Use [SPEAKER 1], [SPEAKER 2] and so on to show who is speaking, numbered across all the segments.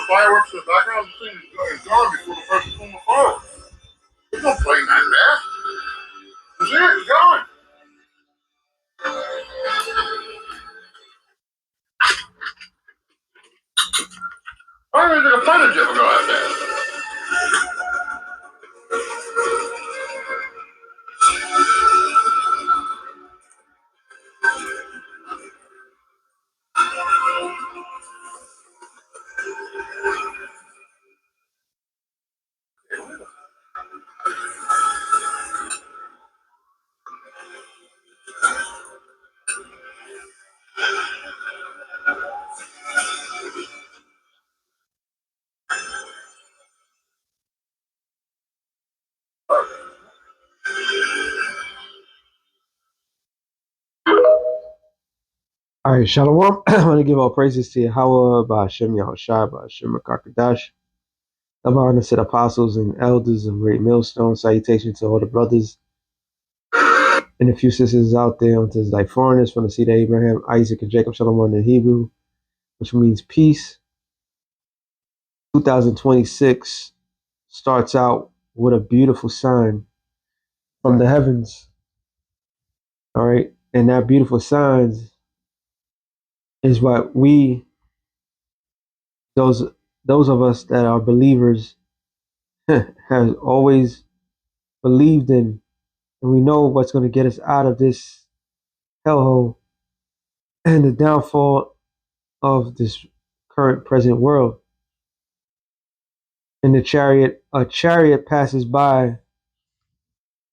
[SPEAKER 1] fireworks in the background. The thing is gone before the person pulled the fireworks. There's no plane that fast. It's here. It's gone. I don't even think a fighter jet will go that fast.
[SPEAKER 2] All right, Shalom. I want to give all praises to Yahweh, Ba'ashem Yahushua, Ba'ashem Rakakadash. Double honor to the apostles and elders of Great Millstone. Salutation to all the brothers and a few sisters out there unto his like foreigners from the seed of Abraham, Isaac, and Jacob. Shalom in Hebrew, which means peace. 2026 starts out with a beautiful sign from the heavens. All right, and that beautiful sign is what we, those of us that are believers, have always believed in, and we know what's going to get us out of this hellhole and the downfall of this current present world. In the chariot, a chariot passes by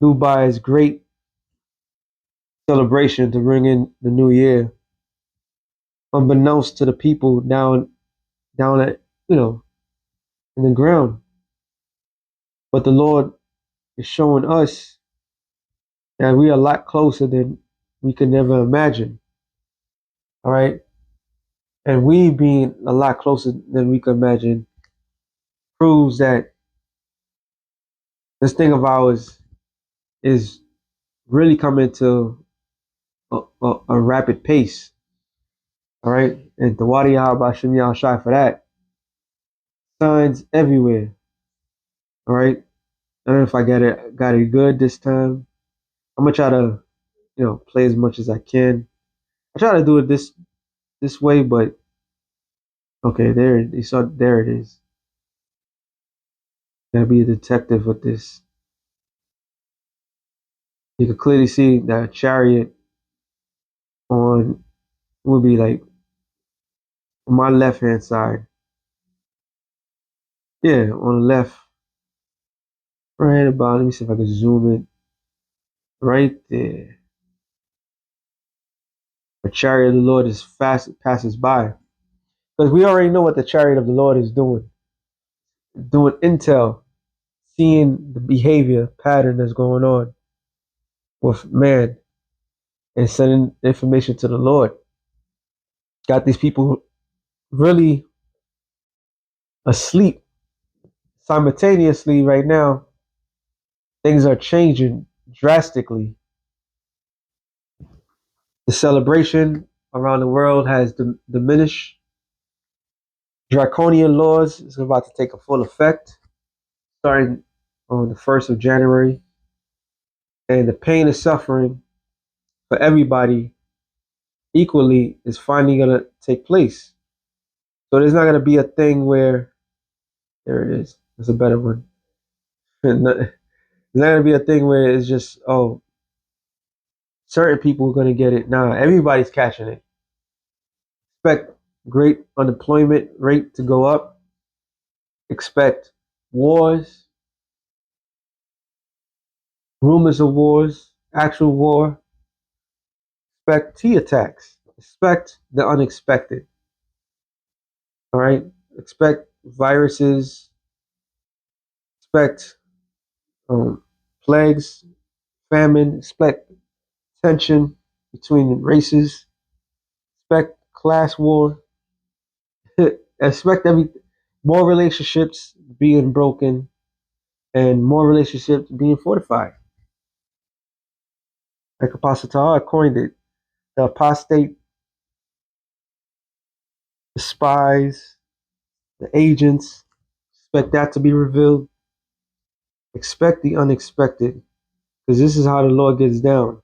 [SPEAKER 2] Dubai's great celebration to bring in the new year, unbeknownst to the people down at in the ground. But the Lord is showing us that we are a lot closer than we could never imagine. All right, and we being a lot closer than we could imagine proves that this thing of ours is really coming to a rapid pace. All right, and the Wadi Bashim Yahshai for that. Signs everywhere. All right, I don't know if I got it good this time. I'm gonna try to play as much as I can. I try to do it this way, but okay, there it is. Gotta be a detective with this. You can clearly see that chariot on would be like on my left hand side. Yeah, on the left, right about. Let me see if I can zoom it. Right there. The chariot of the Lord is fast passes by. Because we already know what the chariot of the Lord is doing. Doing intel, seeing the behavior pattern that's going on with man and sending information to the Lord. Got these people really asleep. Simultaneously right now, things are changing drastically. The celebration around the world has diminished. Draconian laws is about to take a full effect starting on the 1st of January. And the pain and suffering for everybody equally is finally going to take place. So there's not going to be a thing where, there it is, there's a better one. There's not going to be a thing where it's just, oh, certain people are going to get it. Nah, everybody's catching it. Expect great unemployment rate to go up. Expect wars, rumors of wars, actual war. Expect T attacks. Expect the unexpected. All right? Expect viruses. Expect plagues, famine. Expect tension between races. Expect class war. Expect more relationships being broken and more relationships being fortified. Like Apostle Tahar coined it, the apostate, the spies, the agents. Expect that to be revealed. Expect the unexpected, because this is how the Lord gets down.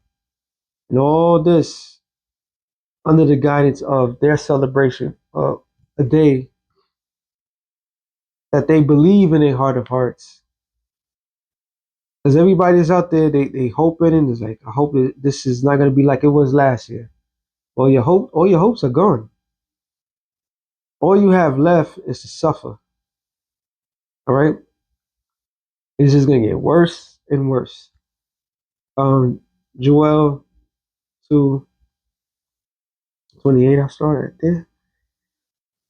[SPEAKER 2] And all this under the guidance of their celebration of a day that they believe in their heart of hearts. Because everybody's out there, they hoping and it's like, I hope this is not going to be like it was last year. Well, all your hopes are gone. All you have left is to suffer. All right, it's just going to get worse and worse. Joel 2:28. I started there.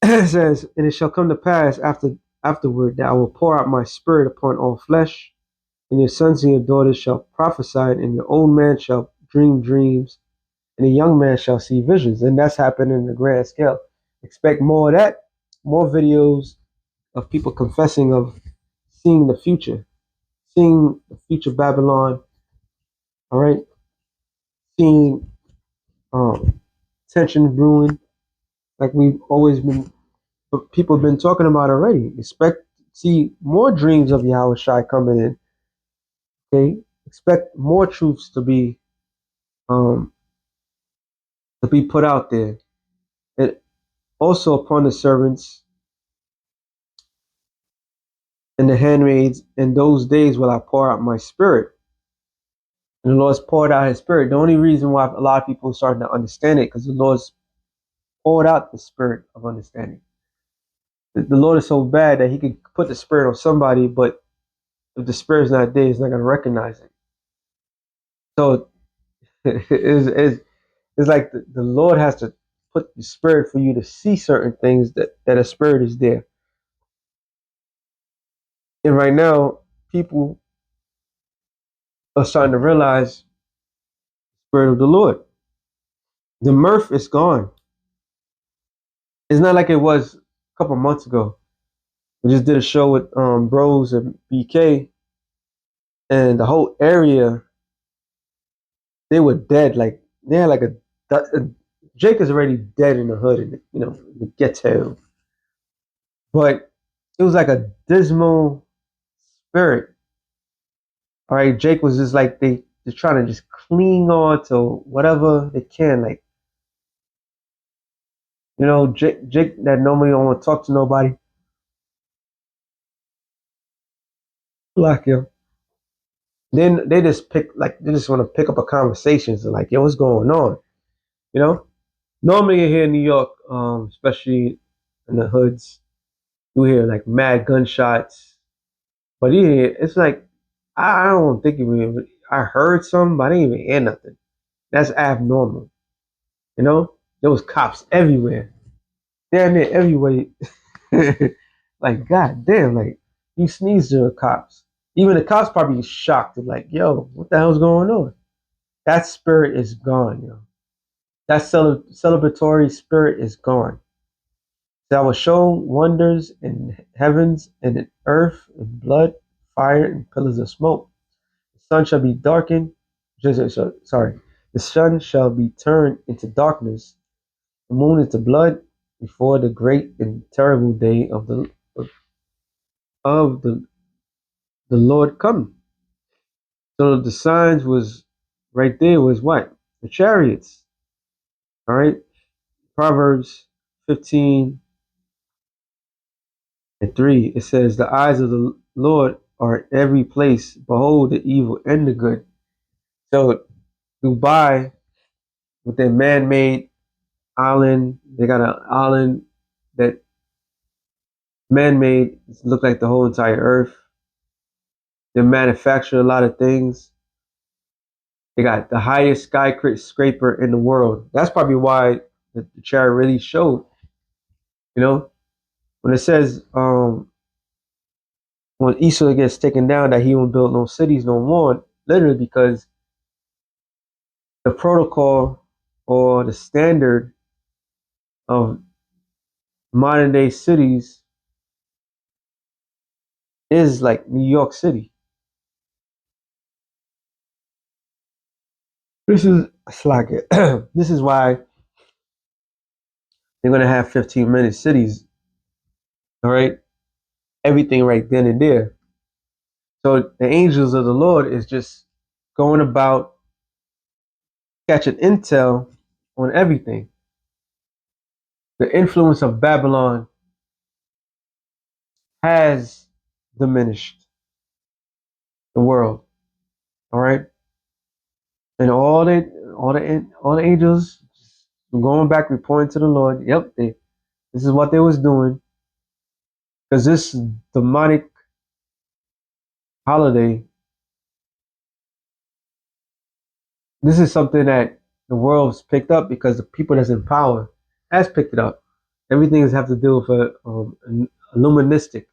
[SPEAKER 2] It says, and it shall come to pass afterward that I will pour out my spirit upon all flesh, and your sons and your daughters shall prophesy, and your old man shall dream dreams, and a young man shall see visions. And that's happening in the grand scale. Expect more of that, more videos of people confessing of seeing the future Babylon, all right, seeing tension brewing, like we've always been, people have been talking about already. Expect to see more dreams of Yahweh Shai coming in, okay? Expect more truths um, to be put out there. And also upon the servants and the handmaids, in those days will I pour out my spirit. And the Lord's poured out his spirit. The only reason why a lot of people are starting to understand it, because the Lord's poured out the spirit of understanding. The Lord is so bad that he could put the spirit on somebody, but if the spirit's not there, he's not going to recognize it. So it's like the Lord has to put the spirit for you to see certain things that a spirit is there. And right now, people are starting to realize the spirit of the Lord. The mirth is gone. It's not like it was a couple months ago. We just did a show with Bros and BK, and the whole area, they were dead. Like they had like Jake is already dead in the hood, and the ghetto. But it was like a dismal spirit. All right, Jake was just like they're trying to just cling on to whatever they can. Like Jake that normally don't want to talk to nobody, like him. Then they just they just want to pick up a conversation. So like, yo, what's going on? You know, normally here in New York, especially in the hoods, you hear like mad gunshots. But here, it's like I don't think even I heard something, but I didn't even hear nothing. That's abnormal. There was cops everywhere, damn near everywhere. Like, god damn, like you sneezed to the cops. Even the cops probably shocked and like, yo, what the hell's going on? That spirit is gone, yo. That celebratory spirit is gone. That will show wonders in heavens and in earth, in blood, fire, and pillars of smoke. The sun shall be darkened. Sorry. The sun shall be turned into darkness, the moon into blood, before the great and terrible day of the Lord come. So the signs was right there was what? The chariots. All right. Proverbs 15:3. It says, the eyes of the Lord are in every place. Behold the evil and the good. So Dubai, with their man-made island, they got an island that man-made, look like the whole entire earth. They manufacture a lot of things. They got the highest skyscraper in the world. That's probably why the chart really showed. You know, when it says when Esau gets taken down, that he won't build no cities no more. Literally because the protocol or the standard of modern day cities is like New York City. This is like it. This is why they're gonna have 15-minute cities All right, everything right then and there. So the angels of the Lord is just going about catching intel on everything. The influence of Babylon has diminished the world. All right, and all the angels going back reporting to the Lord. Yep, this is what they was doing because this demonic holiday. This is something that the world's picked up because the people that's in power has picked it up. Everything has have to do with illuministic.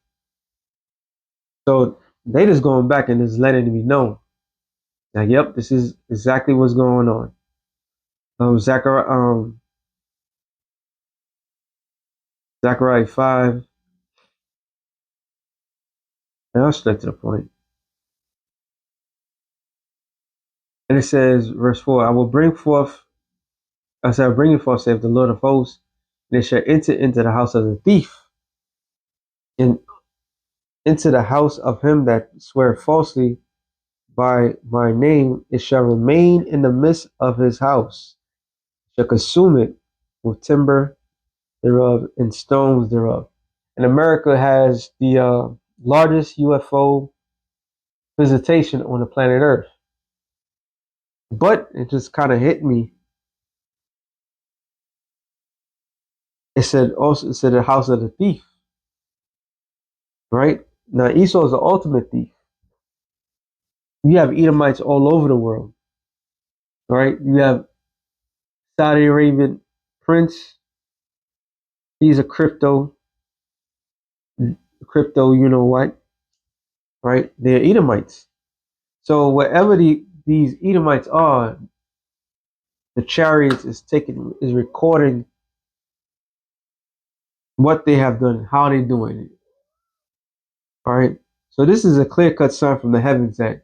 [SPEAKER 2] So they just going back and just letting it be known. Like, yep, this is exactly what's going on. Zechariah 5, and I'll straight to the point. And it says, verse 4, I shall bring forth, saith the Lord of hosts, and they shall enter into the house of the thief, and into the house of him that swear falsely by my name. It shall remain in the midst of his house, shall consume it with timber thereof and stones thereof. And America has the largest UFO visitation on the planet Earth. But it just kind of hit me. It said the house of the thief, right? Now Esau is the ultimate thief. You have Edomites all over the world, right? You have Saudi Arabian prince. He's a crypto, you know what, right? They're Edomites. So wherever these Edomites are, the chariots is recording what they have done, how they're doing it. All right. So this is a clear cut sign from the heavens that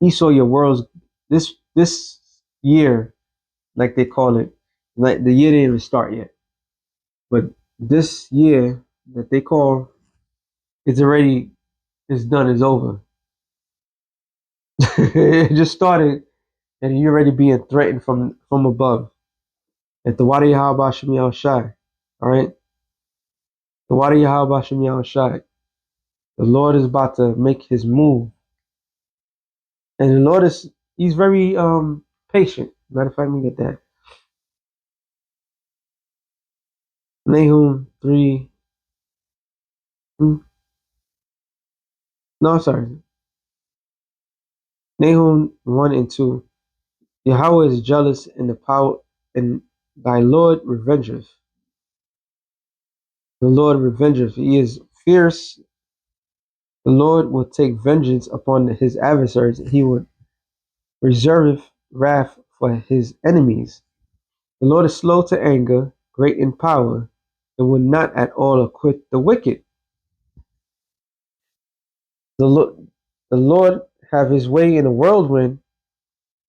[SPEAKER 2] Esau, your world's this year, like they call it, like the year didn't even start yet, but this year that they call it's done, it's over. It just started, and you're already being threatened from above. At the Wadi Yahweh Shem Yahweh Shai. All right. The Wadi Yahweh Shem Yahweh Shai. The Lord is about to make his move. And the Lord he's very patient. Matter of fact, let me get that. Nahum 3. No, I'm sorry. Nahum 1 and 2. Yahweh is jealous in the power, and thy Lord revengeth. The Lord revengeth. He is fierce. The Lord will take vengeance upon his adversaries. He will reserve wrath for his enemies. The Lord is slow to anger, great in power, and will not at all acquit the wicked. The Lord have his way in a whirlwind,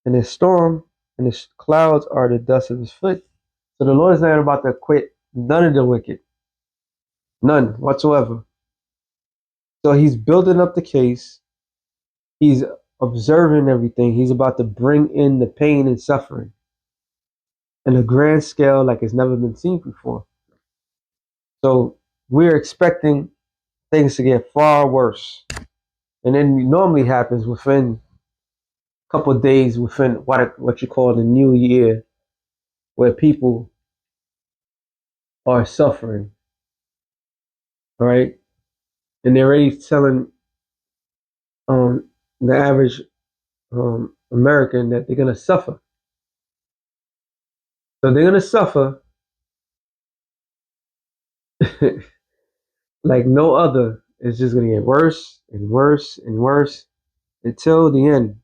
[SPEAKER 2] and his storm, and his clouds are the dust of his foot. So the Lord is not about to acquit none of the wicked, none whatsoever. So he's building up the case. He's observing everything. He's about to bring in the pain and suffering in a grand scale like it's never been seen before. So we're expecting things to get far worse. And then it normally happens within a couple of days, within what you call the new year, where people are suffering, all right? And they're already telling the average American that they're gonna suffer. So they're gonna suffer like no other. It's just gonna get worse and worse and worse until the end.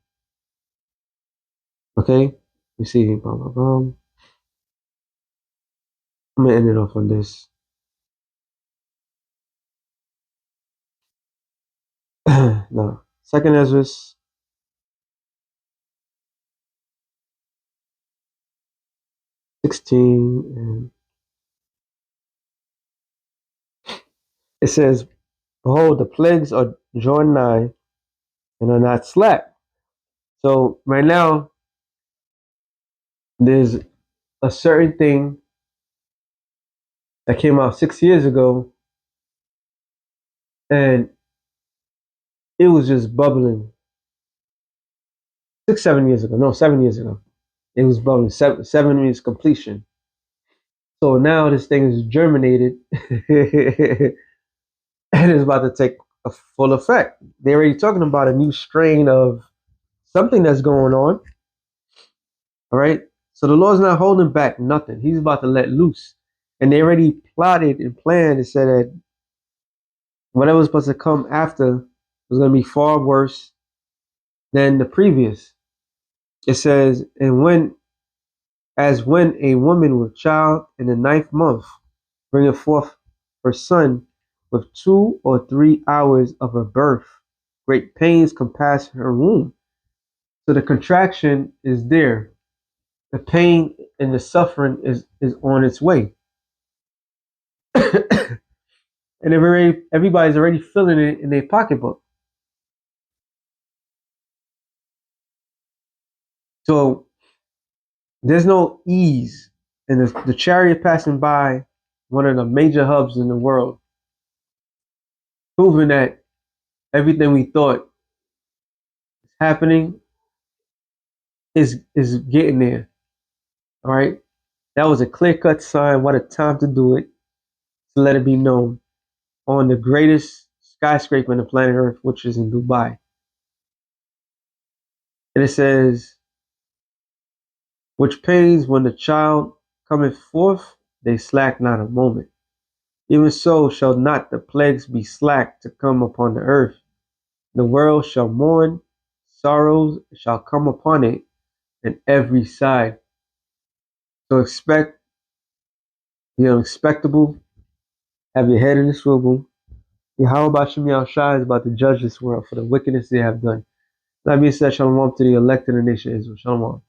[SPEAKER 2] Okay? You see, blah, blah, blah. I'm gonna end it off on this. No. Second Ezra 16 and It says, behold, the plagues are drawing nigh and are not slack. So right now, there's a certain thing that came out 6 years ago, and it was just bubbling. 6, 7 years ago. No, 7 years ago. It was bubbling. Seven means completion. So now this thing is germinated and it's about to take a full effect. They're already talking about a new strain of something that's going on. All right. So the Lord's not holding back nothing. He's about to let loose. And they already plotted and planned and said that whatever was supposed to come after was going to be far worse than the previous. It says, and when a woman with child in the ninth month bringeth forth her son with 2 or 3 hours of her birth, great pains compass her womb. So the contraction is there. The pain and the suffering is on its way. And everybody's already feeling it in their pocketbook. So there's no ease. And the chariot passing by one of the major hubs in the world, proving that everything we thought is happening is getting there. All right. That was a clear cut sign. What a time to do it, to let it be known on the greatest skyscraper on the planet Earth, which is in Dubai. And it says, which pains when the child cometh forth, they slack not a moment. Even so shall not the plagues be slack to come upon the earth. The world shall mourn, sorrows shall come upon it on every side. So expect the unexpectable, have your head in the swivel. Yahweh Shemi Shai is about to judge this world for the wickedness they have done. That being said, shalom to the elect of the nation of Israel. Shalom.